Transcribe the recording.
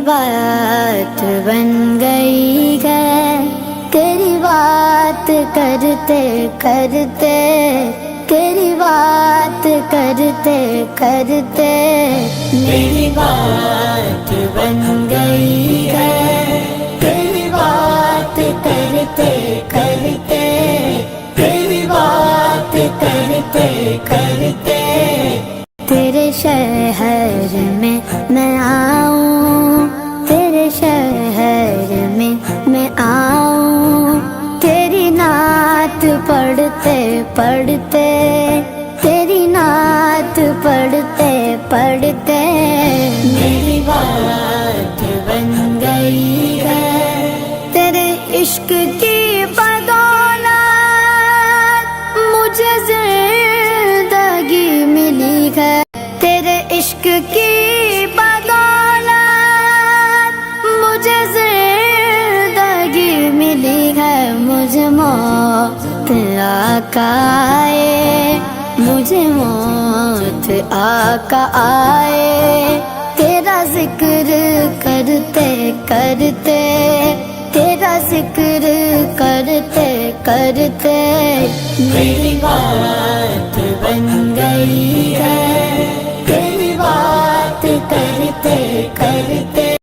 بات بن گئی ہے، تیری بات کرتے کرتے، تیری بات کرتے کرتے میری بات بن گئی ہے، تیری بات کرتے کرتے، تیری بات کرتے کرتے تیرے شہر میں آؤں، تیرے شہر میں آؤں، تیری نعت پڑھتے پڑھتے، تیری نعت پڑھتے پڑھتے میری بات بن گئی ہے، تیرے عشق کی بدولت مجھے زندگی ملی ہے، تیرے عشق کی بدولت مجھے زندگی ملی ہے، مجھے موت آقا آئے، مجھے موت آقا آئے، تیرا ذکر کرتے کرتے، تیرا ذکر کرتے کرتے میری بات بن گئی ہے، تیری بات کرتے کرتے